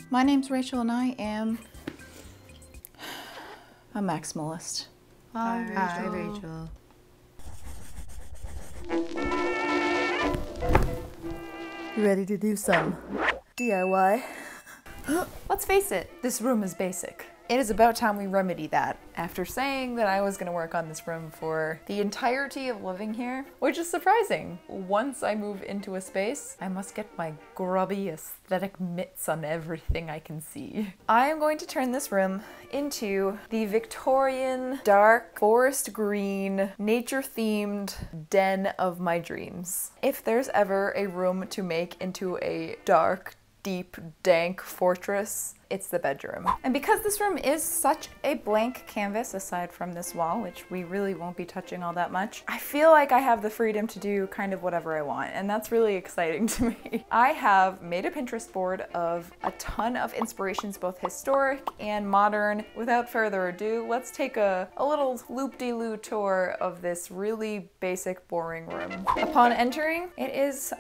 My name's Rachel and I am a maximalist. Hi, Rachel. You ready to do some DIY? Let's face it, this room is basic. It is about time we remedy that. After saying that I was gonna work on this room for the entirety of living here, which is surprising. Once I move into a space, I must get my grubby aesthetic mitts on everything I can see. I am going to turn this room into the Victorian, dark, forest green, nature-themed den of my dreams. If there's ever a room to make into a dark, deep, dank fortress, it's the bedroom. And because this room is such a blank canvas aside from this wall, which we really won't be touching all that much, I feel like I have the freedom to do kind of whatever I want, and that's really exciting to me. I have made a Pinterest board of a ton of inspirations, both historic and modern. Without further ado, let's take a little loop-de-loo tour of this really basic, boring room. Upon entering, it is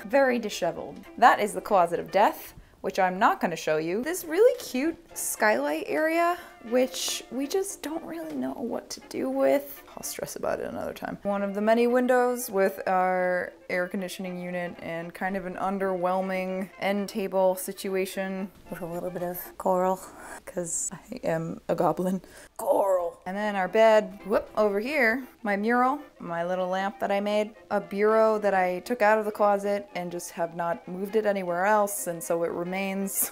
very disheveled. That is the closet of death, which I'm not going to show you. This really cute skylight area, which we just don't really know what to do with. I'll stress about it another time. One of the many windows with our air conditioning unit and kind of an underwhelming end table situation with a little bit of coral, because I am a goblin. Coral! And then our bed, whoop, over here, my mural, my little lamp that I made, a bureau that I took out of the closet and just have not moved it anywhere else, and so it remains.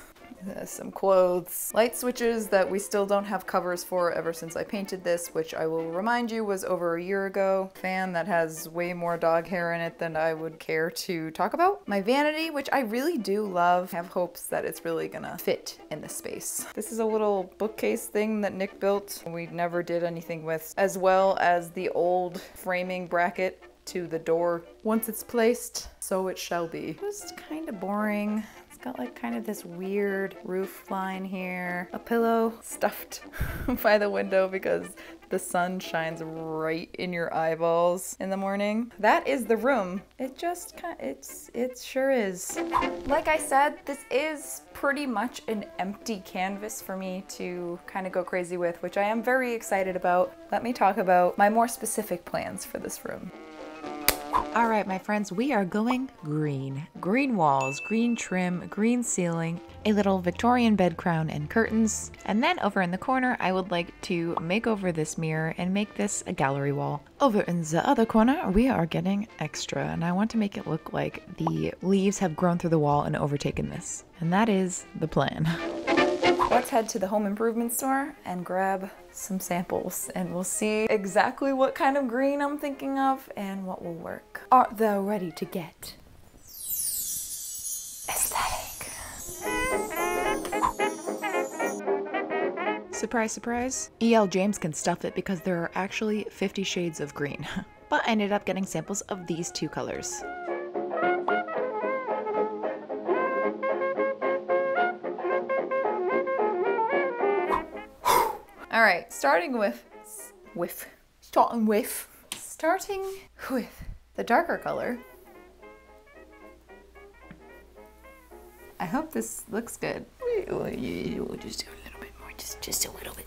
Some clothes, light switches that we still don't have covers for ever since I painted this, which I will remind you was over a year ago. Fan that has way more dog hair in it than I would care to talk about. My vanity, which I really do love. I have hopes that it's really gonna fit in the space. This is a little bookcase thing that Nick built. We never did anything with, as well as the old framing bracket to the door. Once it's placed, so it shall be. Just kind of boring. Got like kind of this weird roof line here. A pillow stuffed by the window because the sun shines right in your eyeballs in the morning. That is the room. It just kind of, it sure is. Like I said, this is pretty much an empty canvas for me to kind of go crazy with, which I am very excited about. Let me talk about my more specific plans for this room. All right, my friends, we are going green. Green walls, green trim, green ceiling, a little Victorian bed crown and curtains. And then over in the corner, I would like to make over this mirror and make this a gallery wall. Over in the other corner, we are getting extra, and I want to make it look like the leaves have grown through the wall and overtaken this. And that is the plan. Let's head to the home improvement store and grab some samples, and we'll see exactly what kind of green I'm thinking of and what will work. Art thou ready to get aesthetic? Surprise, surprise. E.L. James can stuff it because there are actually 50 shades of green. But I ended up getting samples of these two colors. All right, starting with the darker color. I hope this looks good. We'll just do a little bit more, just a little bit.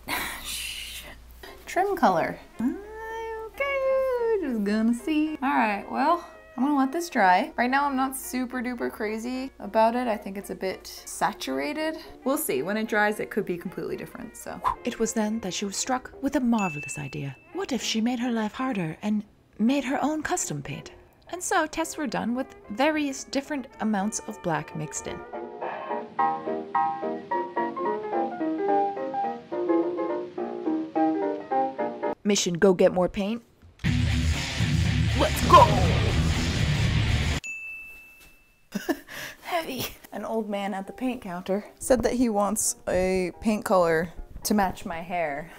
Trim color. Okay, just gonna see. All right, well, I'm gonna let this dry. Right now I'm not super duper crazy about it. I think it's a bit saturated. We'll see. When it dries, it could be completely different, so. It was then that she was struck with a marvelous idea. What if she made her life harder and made her own custom paint? And so tests were done with various different amounts of black mixed in. Mission: go get more paint. Let's go! Heavy. An old man at the paint counter said that he wants a paint color to match my hair.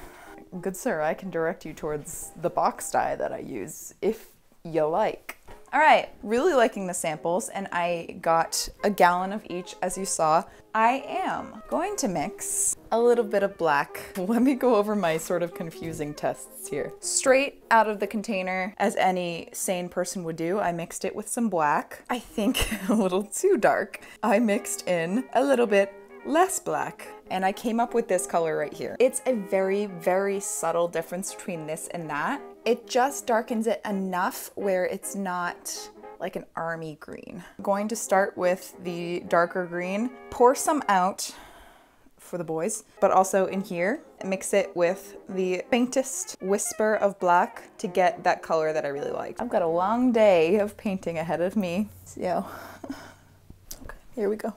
Good sir, I can direct you towards the box dye that I use if you like. All right, really liking the samples, and I got a gallon of each, as you saw. I am going to mix a little bit of black. Let me go over my sort of confusing tests here. Straight out of the container, as any sane person would do, I mixed it with some black. I think a little too dark. I mixed in a little bit less black. And I came up with this color right here. It's a very, very subtle difference between this and that. It just darkens it enough where it's not like an army green. I'm going to start with the darker green, pour some out for the boys, but also in here, mix it with the faintest whisper of black to get that color that I really like. I've got a long day of painting ahead of me, so okay, here we go.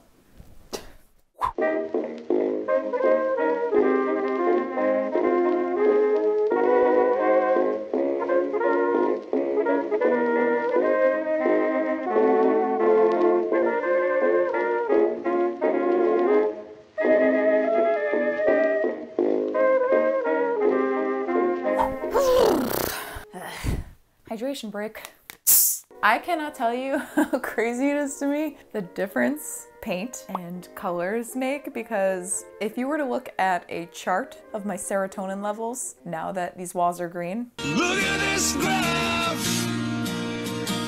Hydration break. I cannot tell you how crazy it is to me the difference paint and colors make, because if you were to look at a chart of my serotonin levels now that these walls are green, look at this graph.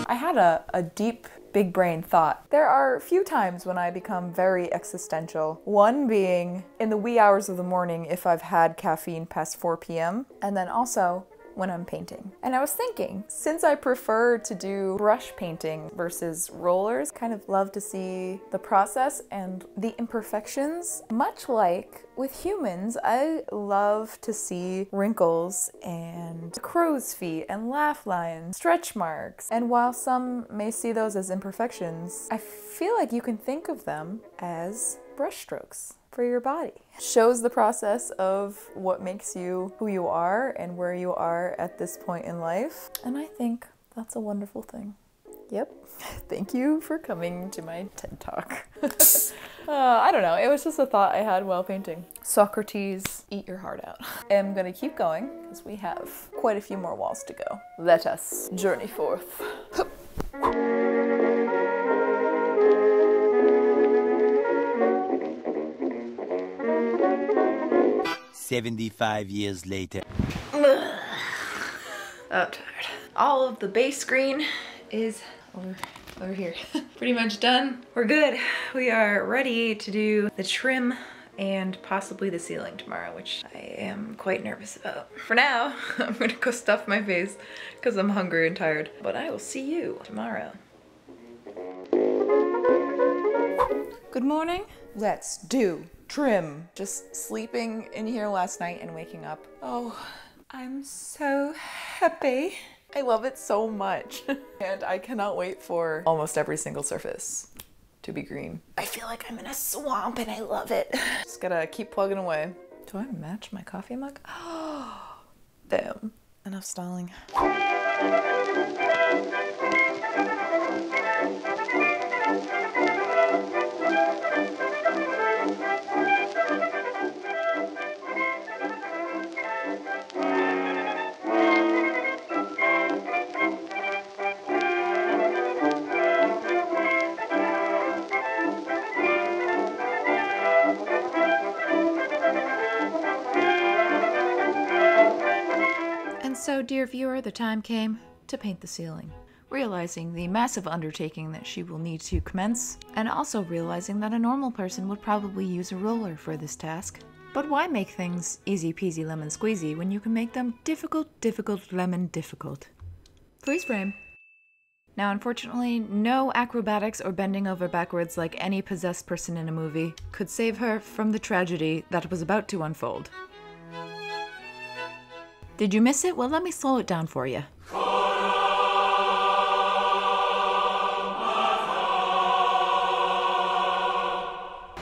I had a deep big brain thought. There are a few times when I become very existential. One being in the wee hours of the morning if I've had caffeine past 4 p.m. and then also when I'm painting. And I was thinking, since I prefer to do brush painting versus rollers, kind of love to see the process and the imperfections. Much like with humans, I love to see wrinkles and crow's feet and laugh lines, stretch marks. And while some may see those as imperfections, I feel like you can think of them as brush strokes for your body. Shows the process of what makes you who you are and where you are at this point in life. And I think that's a wonderful thing. Yep. Thank you for coming to my TED Talk. I don't know, it was just a thought I had while painting. Socrates, eat your heart out. I'm gonna keep going because we have quite a few more walls to go. Let us journey forth. 75 years later. Oh, tired. All of the base green is over here. Pretty much done. We're good. We are ready to do the trim and possibly the ceiling tomorrow, which I am quite nervous about. For now, I'm gonna go stuff my face because I'm hungry and tired. But I will see you tomorrow. Good morning. Let's do trim. Just sleeping in here last night and waking up. Oh, I'm so happy. I love it so much. And I cannot wait for almost every single surface to be green. I feel like I'm in a swamp and I love it. Just gotta keep plugging away. Do I match my coffee mug? Oh, damn. Enough stalling. And so, dear viewer, the time came to paint the ceiling. Realizing the massive undertaking that she will need to commence, and also realizing that a normal person would probably use a roller for this task. But why make things easy peasy lemon squeezy when you can make them difficult, difficult, lemon difficult? Freeze frame. Now, unfortunately, no acrobatics or bending over backwards like any possessed person in a movie could save her from the tragedy that was about to unfold. Did you miss it? Well, let me slow it down for you.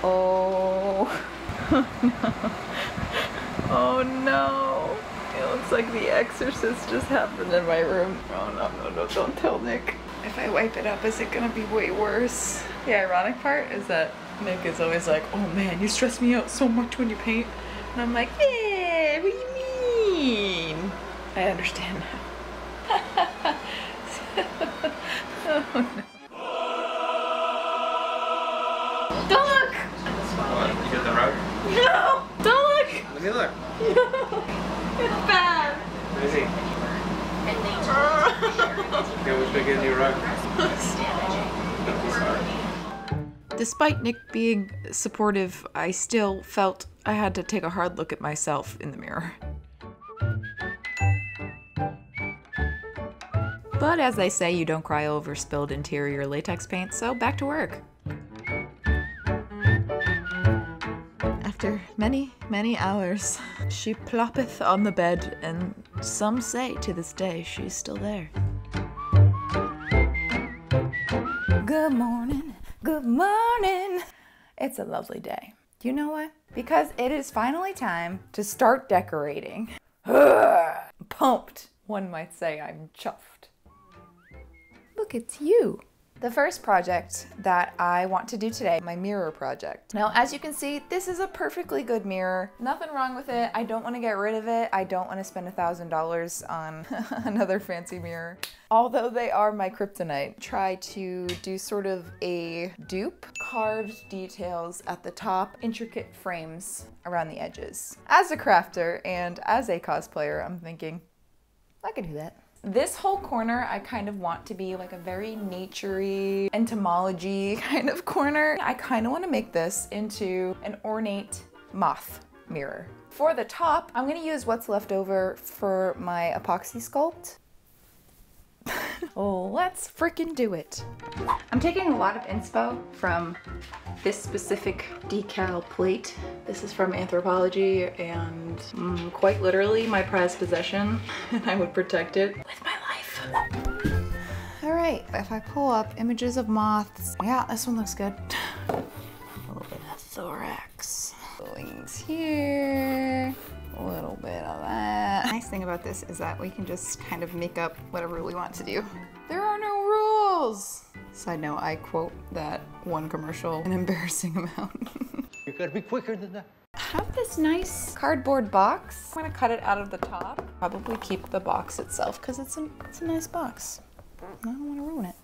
Oh. Oh no. It looks like The Exorcist just happened in my room. Oh no, no, no, don't tell Nick. If I wipe it up, is it gonna be way worse? The ironic part is that Nick is always like, oh man, you stress me out so much when you paint. And I'm like, yeah, what do you mean? I understand now. Oh no. Don't look! What? You got the rug? No! Don't look! Let me look. No! It's bad! Let me see. Okay, which big is your rug? Don't be sorry. Despite Nick being supportive, I still felt I had to take a hard look at myself in the mirror. But as they say, you don't cry over spilled interior latex paint, so back to work. After many, many hours, she ploppeth on the bed, and some say to this day she's still there. Good morning, good morning. It's a lovely day. You know why? Because it is finally time to start decorating. Pumped, one might say. I'm chuffed. Look, it's you. The first project that I want to do today, my mirror project. Now, as you can see, this is a perfectly good mirror. Nothing wrong with it. I don't want to get rid of it. I don't want to spend $1,000 on another fancy mirror. Although they are my kryptonite. Try to do sort of a dupe. Carved details at the top, intricate frames around the edges. As a crafter and as a cosplayer, I'm thinking, I could do that. This whole corner I kind of want to be like a very nature-y, entomology kind of corner. I kind of want to make this into an ornate moth mirror. For the top, I'm going to use what's left over for my epoxy sculpt. Let's freaking do it. I'm taking a lot of inspo from this specific decal plate. This is from Anthropology and quite literally my prized possession, and I would protect it with my life. All right, if I pull up images of moths, yeah, this one looks good. A little bit of thorax. Wings here. A little bit of that. Nice thing about this is that we can just kind of make up whatever we want to do. There are no rules! Side note, I quote that one commercial an embarrassing amount. You gotta be quicker than that. I have this nice cardboard box. I'm gonna cut it out of the top. Probably keep the box itself because it's a nice box. I don't want to ruin it.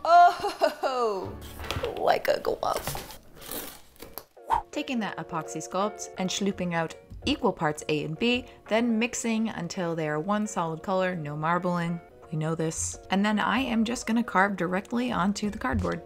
Oh, like a glove. Taking that epoxy sculpt and slooping out equal parts A and B, then mixing until they are one solid color, no marbling. We know this. And then I am just gonna carve directly onto the cardboard.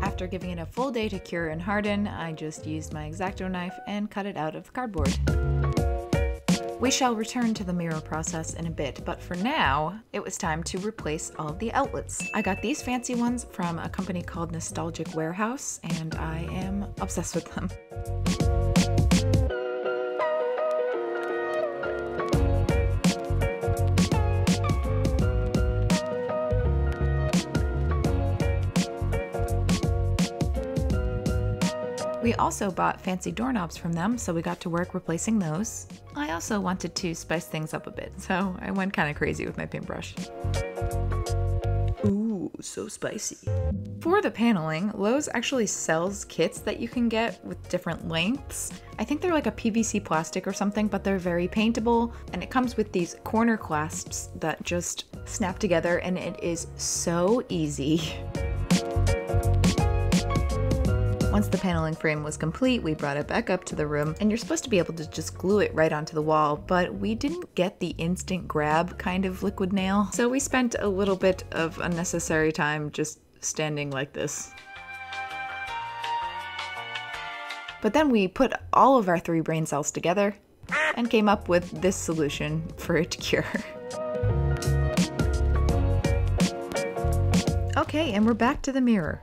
After giving it a full day to cure and harden, I just used my X-Acto knife and cut it out of the cardboard. We shall return to the mirror process in a bit, but for now, it was time to replace all of the outlets. I got these fancy ones from a company called Nostalgic Warehouse, and I am obsessed with them. We also bought fancy doorknobs from them, so we got to work replacing those. I also wanted to spice things up a bit, so I went kind of crazy with my paintbrush. Ooh, so spicy. For the paneling, Lowe's actually sells kits that you can get with different lengths. I think they're like a PVC plastic or something, but they're very paintable, and it comes with these corner clasps that just snap together, and it is so easy. Once the paneling frame was complete, we brought it back up to the room, and you're supposed to be able to just glue it right onto the wall, but we didn't get the instant grab kind of liquid nail, so we spent a little bit of unnecessary time just standing like this. But then we put all of our 3 brain cells together and came up with this solution for it to cure. Okay, and we're back to the mirror.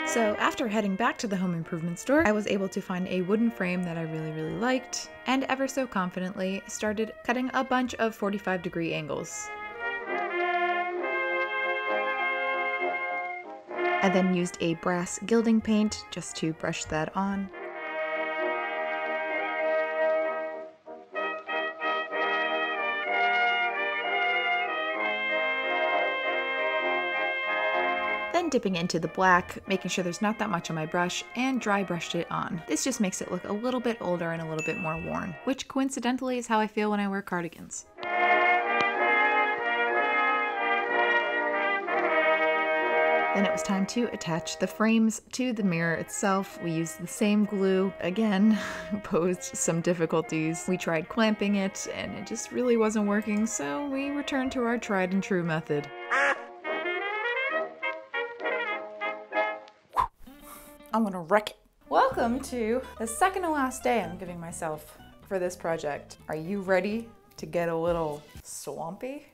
So after heading back to the home improvement store, I was able to find a wooden frame that I really liked, and ever so confidently started cutting a bunch of 45-degree angles. I then used a brass gilding paint just to brush that on. Then dipping into the black, making sure there's not that much on my brush, and dry brushed it on. This just makes it look a little bit older and a little bit more worn, which coincidentally is how I feel when I wear cardigans. Then it was time to attach the frames to the mirror itself. We used the same glue. Again, posed some difficulties. We tried clamping it and it just really wasn't working, so we returned to our tried and true method. I'm gonna wreck it. Welcome to the second to last day I'm giving myself for this project. Are you ready to get a little swampy?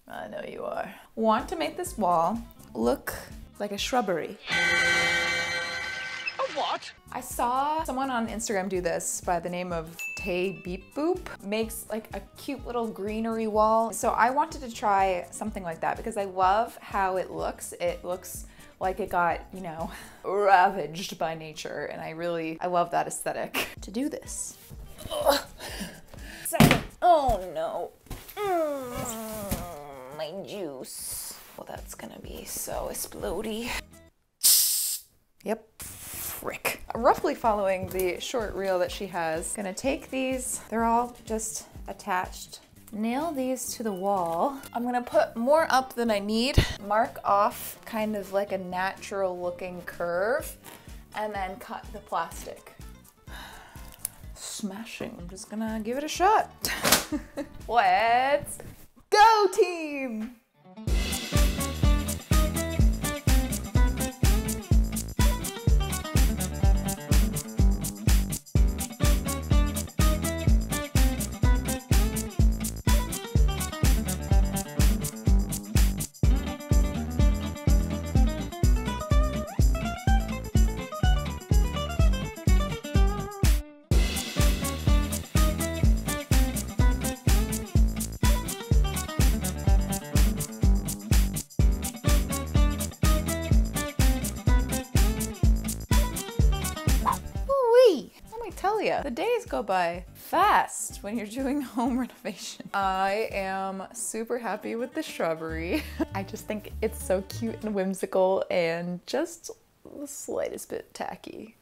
I know you are. Want to make this wall look like a shrubbery. A what? I saw someone on Instagram do this by the name of Taybeepboop. Makes like a cute little greenery wall. So I wanted to try something like that because I love how it looks. It looks like it got, you know, ravaged by nature, and I love that aesthetic. To do this. Ugh. Second. Oh no. My juice. Well, that's gonna be so explodey. Yep. Frick. Roughly following the short reel that she has. Gonna take these, they're all just attached. Nail these to the wall. I'm gonna put more up than I need. Mark off kind of like a natural looking curve and then cut the plastic. Smashing. I'm just gonna give it a shot. Let's go, team! The days go by fast when you're doing home renovation. I am super happy with the shrubbery. I just think it's so cute and whimsical and just the slightest bit tacky.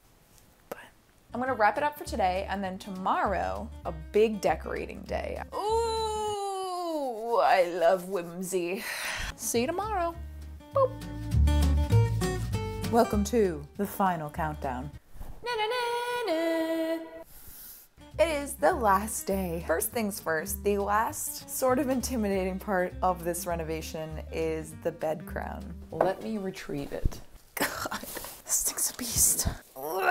But I'm gonna wrap it up for today, and then tomorrow, a big decorating day. Ooh, I love whimsy. See you tomorrow. Boop. Welcome to the final countdown. It is the last day. First things first, the last sort of intimidating part of this renovation is the bed crown. Let me retrieve it. God, this thing's a beast. Oh,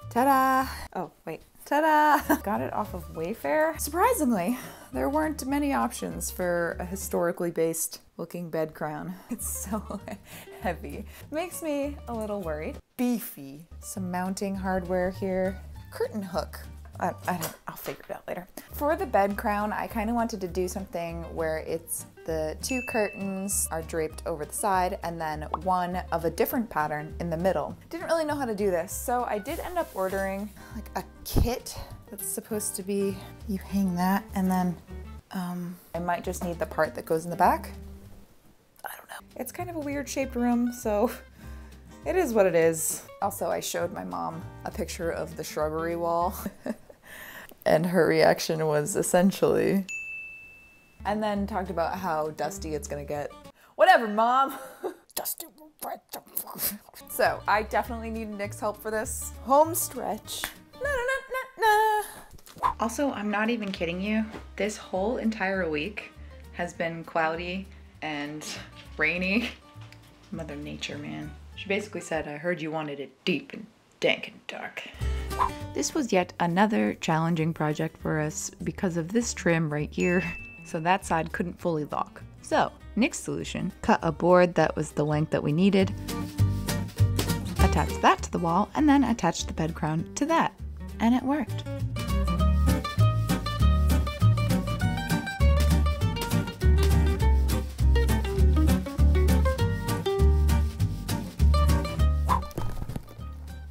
ta-da! Oh, wait. Ta-da! Got it off of Wayfair. Surprisingly, there weren't many options for a historically based looking bed crown. It's so heavy. Makes me a little worried. Beefy. Some mounting hardware here. Curtain hook. I'll figure it out later. For the bed crown, I kind of wanted to do something where it's the two curtains are draped over the side and then one of a different pattern in the middle. Didn't really know how to do this, so I did end up ordering like a kit that's supposed to be, you hang that and then I might just need the part that goes in the back. I don't know. It's kind of a weird shaped room, so it is what it is. Also, I showed my mom a picture of the shrubbery wall and her reaction was essentially, and then talked about how dusty it's gonna get. Whatever, Mom. Dusty. So I definitely need Nick's help for this. Home stretch. Na, na, na, na, na. Also, I'm not even kidding you. This whole entire week has been cloudy and rainy. Mother Nature, man. She basically said, I heard you wanted it deep and dank and dark. This was yet another challenging project for us because of this trim right here. So that side couldn't fully lock. So Nick's solution, cut a board that was the length that we needed, attach that to the wall, and then attach the bed crown to that. And it worked.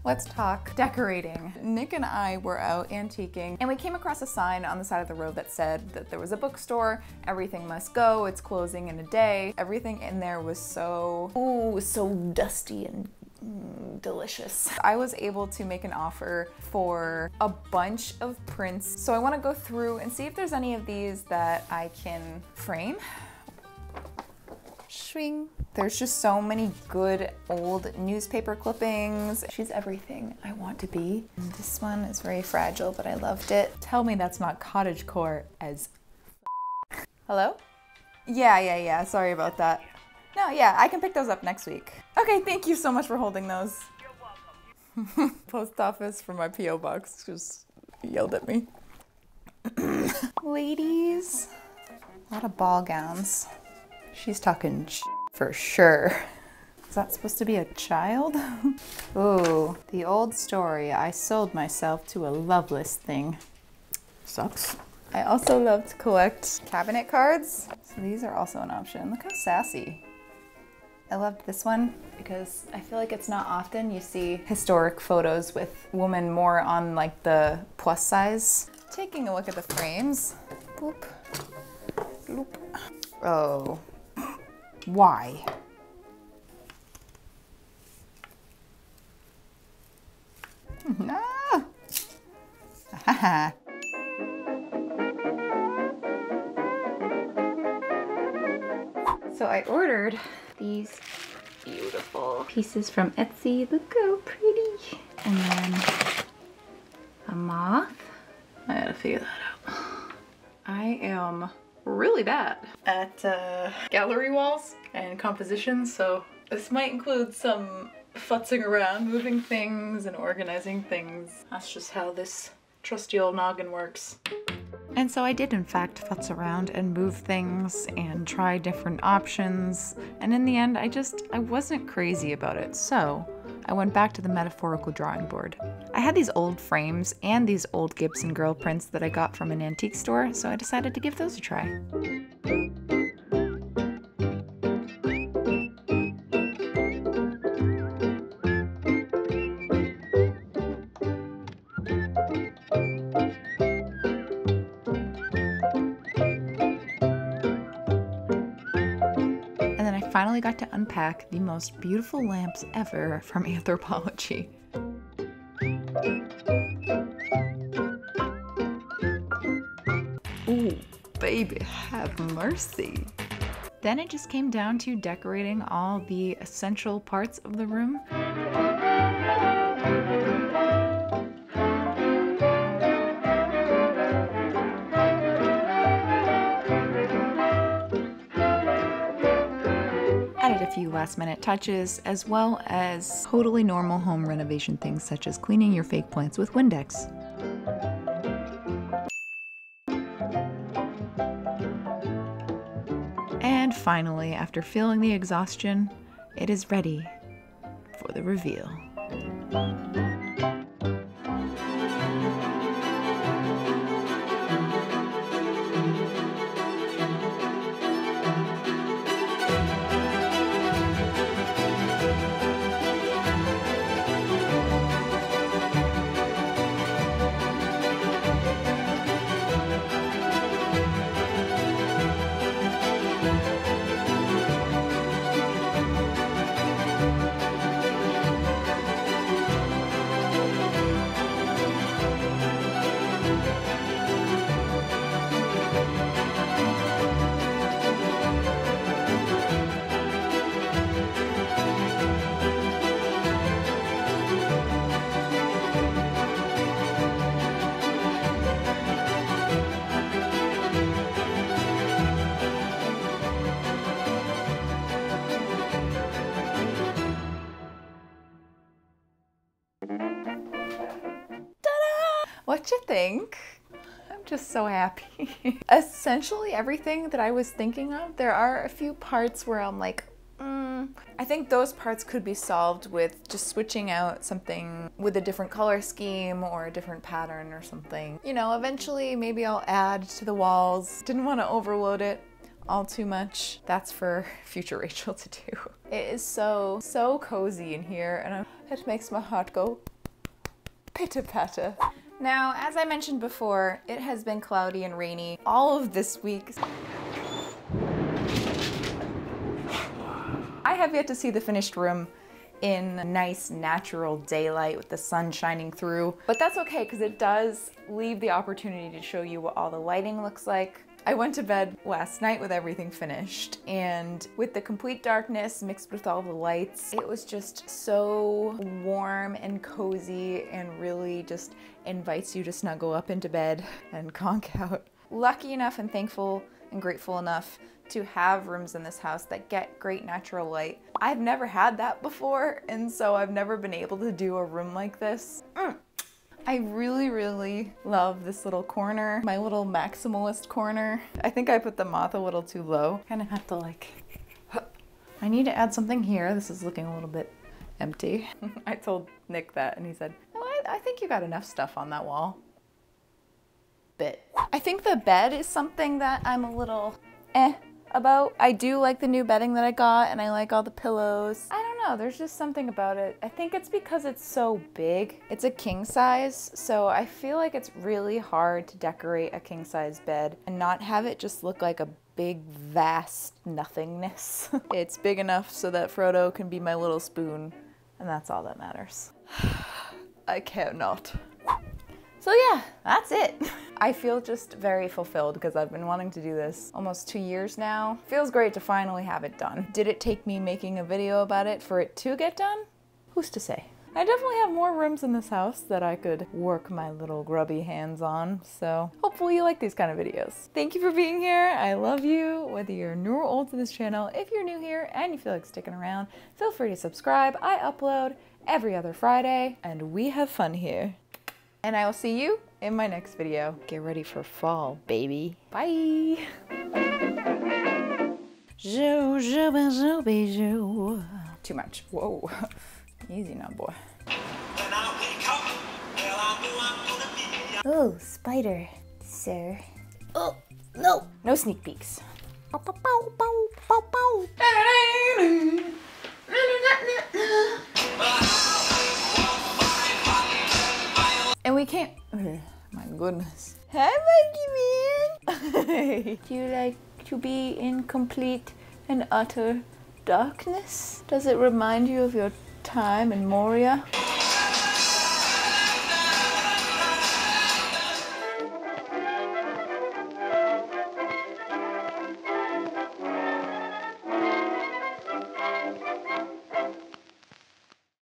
let's talk decorating. Nick and I were out antiquing and we came across a sign on the side of the road that said that there was a bookstore, everything must go, it's closing in a day. Everything in there was so dusty and delicious. I was able to make an offer for a bunch of prints. So I want to go through and see if there's any of these that I can frame. Swing. There's just so many good old newspaper clippings. She's everything I want to be. And this one is very fragile, but I loved it. Tell me that's not cottagecore as Hello? Yeah, sorry about that. No, yeah, I can pick those up next week. Okay, thank you so much for holding those. You're welcome. Post office for my P.O. box just yelled at me. Ladies, a lot of ball gowns. She's talking for sure. Is that supposed to be a child? Ooh, the old story. I sold myself to a loveless thing. Sucks. I also love to collect cabinet cards. So these are also an option. Look how sassy. I loved this one because I feel like it's not often you see historic photos with women more on like the plus size. Taking a look at the frames. Boop. Bloop. Oh. Why? Ah. Haha. So I ordered these beautiful pieces from Etsy. Look how pretty. And then a moth. I gotta figure that out. I am really bad at gallery walls and compositions, so this might include some futzing around, moving things and organizing things. That's just how this trusty old noggin works. And so I did in fact futz around and move things and try different options, and in the end I wasn't crazy about it, so I went back to the metaphorical drawing board. I had these old frames and these old Gibson girl prints that I got from an antique store, so I decided to give those a try. Finally got to unpack the most beautiful lamps ever from Anthropology. Ooh, baby, have mercy. Then it just came down to decorating all the essential parts of the room. Added a few last-minute touches, as well as totally normal home renovation things such as cleaning your fake plants with Windex. And finally, after feeling the exhaustion, it is ready for the reveal. What you think? I'm just so happy. Essentially everything that I was thinking of, there are a few parts where I'm like, I think those parts could be solved with just switching out something with a different color scheme or a different pattern or something. You know, eventually maybe I'll add to the walls. Didn't want to overload it. all too much. That's for future Rachel to do. It is so cozy in here, and it makes my heart go pitter-patter. Now, as I mentioned before, it has been cloudy and rainy all of this week. I have yet to see the finished room in nice natural daylight with the sun shining through, but that's okay because it does leave the opportunity to show you what all the lighting looks like. I went to bed last night with everything finished, and with the complete darkness mixed with all the lights, it was just so warm and cozy and really just invites you to snuggle up into bed and conk out. Lucky enough and thankful and grateful enough to have rooms in this house that get great natural light. I've never had that before, and so I've never been able to do a room like this. I really love this little corner, my little maximalist corner. I think I put the moth a little too low. Kind of have to like, I need to add something here. This is looking a little bit empty. I told Nick that and he said, oh, I think you got enough stuff on that wall. Bit. I think the bed is something that I'm a little about. I do like the new bedding that I got, and I like all the pillows. I don't know, there's just something about it. I think it's because it's so big. It's a king size, so I feel like it's really hard to decorate a king size bed and not have it just look like a big vast nothingness. It's big enough so that Frodo can be my little spoon, and that's all that matters. I cannot. So yeah, that's it. I feel just very fulfilled because I've been wanting to do this almost 2 years now. Feels great to finally have it done. Did it take me making a video about it for it to get done? Who's to say? I definitely have more rooms in this house that I could work my little grubby hands on, so hopefully you like these kind of videos. Thank you for being here. I love you, whether you're new or old to this channel. If you're new here and you feel like sticking around, feel free to subscribe. I upload every other Friday, and we have fun here. And I will see you in my next video. Get ready for fall, baby. Bye. Too much. Whoa. Easy now, boy. Oh, spider, sir. Oh, no. No sneak peeks. And we can't, oh, my goodness. Hi, Monkey Man. Do you like to be in complete and utter darkness? Does it remind you of your time in Moria?